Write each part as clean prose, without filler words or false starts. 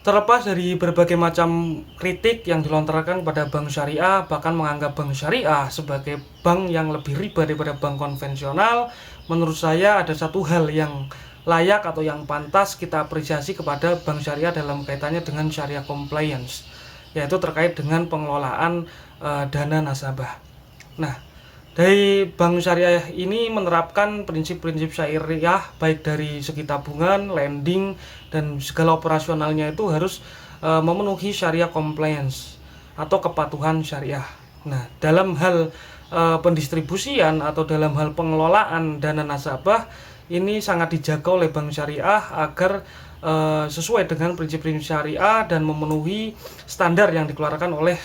Terlepas dari berbagai macam kritik yang dilontarkan pada bank syariah, bahkan menganggap bank syariah sebagai bank yang lebih riba daripada bank konvensional, menurut saya ada satu hal yang layak atau yang pantas kita apresiasi kepada bank syariah dalam kaitannya dengan syariah compliance, yaitu terkait dengan pengelolaan dana nasabah. Nah, dari bank syariah ini menerapkan prinsip-prinsip syariah baik dari segi tabungan, lending, dan segala operasionalnya itu harus memenuhi syariah compliance atau kepatuhan syariah. Nah, dalam hal pendistribusian atau dalam hal pengelolaan dana nasabah ini sangat dijaga oleh bank syariah agar sesuai dengan prinsip-prinsip syariah dan memenuhi standar yang dikeluarkan oleh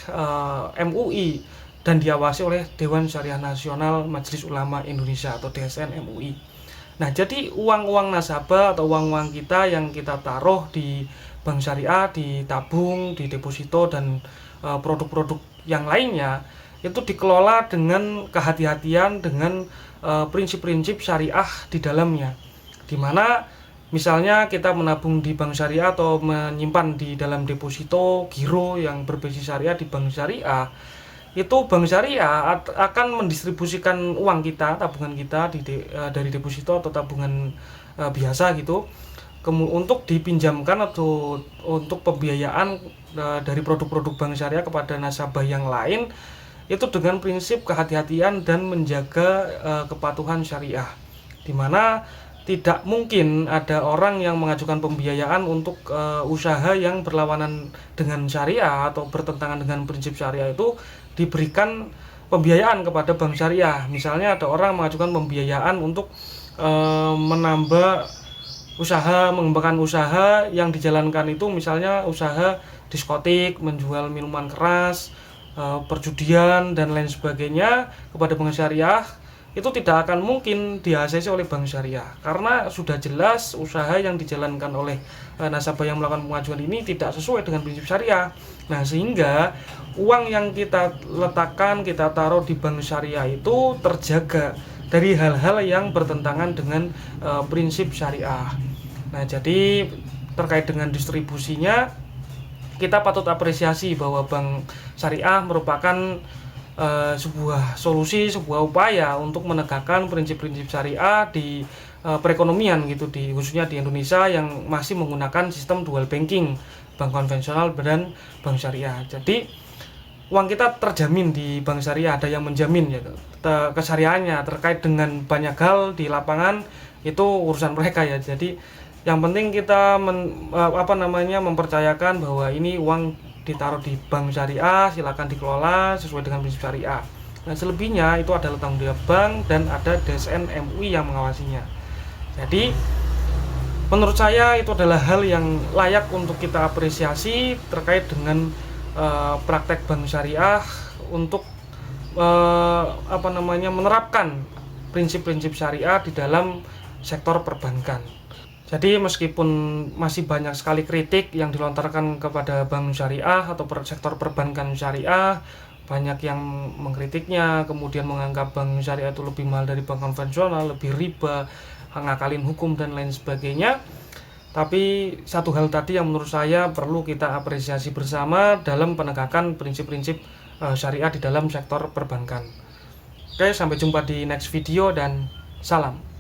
MUI dan diawasi oleh Dewan Syariah Nasional Majelis Ulama Indonesia atau DSN MUI. Nah, jadi uang-uang nasabah atau uang-uang kita yang kita taruh di bank syariah, ditabung, di deposito, dan produk-produk yang lainnya itu dikelola dengan kehati-hatian, dengan prinsip-prinsip syariah di dalamnya. Dimana misalnya kita menabung di bank syariah atau menyimpan di dalam deposito giro yang berbasis syariah di bank syariah, itu bank syariah akan mendistribusikan uang kita, tabungan kita dari deposito atau tabungan biasa gitu, untuk dipinjamkan atau untuk pembiayaan dari produk-produk bank syariah kepada nasabah yang lain, itu dengan prinsip kehati-hatian dan menjaga kepatuhan syariah, dimana tidak mungkin ada orang yang mengajukan pembiayaan untuk usaha yang berlawanan dengan syariah atau bertentangan dengan prinsip syariah itu diberikan pembiayaan kepada bank syariah. Misalnya ada orang mengajukan pembiayaan untuk menambah usaha, mengembangkan usaha yang dijalankan itu misalnya usaha diskotik, menjual minuman keras, perjudian dan lain sebagainya kepada bank syariah, itu tidak akan mungkin di-ACC oleh bank syariah karena sudah jelas usaha yang dijalankan oleh nasabah yang melakukan pengajuan ini tidak sesuai dengan prinsip syariah. Nah, sehingga uang yang kita letakkan, kita taruh di bank syariah itu terjaga dari hal-hal yang bertentangan dengan prinsip syariah. Nah, jadi terkait dengan distribusinya, kita patut apresiasi bahwa bank syariah merupakan sebuah solusi, sebuah upaya untuk menegakkan prinsip-prinsip syariah di perekonomian gitu, khususnya di Indonesia yang masih menggunakan sistem dual banking, bank konvensional dan bank syariah. Jadi uang kita terjamin di bank syariah, ada yang menjamin ya kesyariahannya. Terkait dengan banyak hal di lapangan itu urusan mereka ya. Jadi yang penting kita mempercayakan bahwa ini uang ditaruh di bank syariah, silakan dikelola sesuai dengan prinsip syariah. Nah, selebihnya itu adalah tanggung jawab bank dan ada DSN MUI yang mengawasinya. Jadi menurut saya itu adalah hal yang layak untuk kita apresiasi terkait dengan praktek bank syariah untuk menerapkan prinsip-prinsip syariah di dalam sektor perbankan. Jadi meskipun masih banyak sekali kritik yang dilontarkan kepada bank syariah atau sektor perbankan syariah, banyak yang mengkritiknya, kemudian menganggap bank syariah itu lebih mahal dari bank konvensional, lebih riba, ngakalin hukum dan lain sebagainya. Tapi satu hal tadi yang menurut saya perlu kita apresiasi bersama dalam penegakan prinsip-prinsip syariah di dalam sektor perbankan. Oke, sampai jumpa di next video dan salam.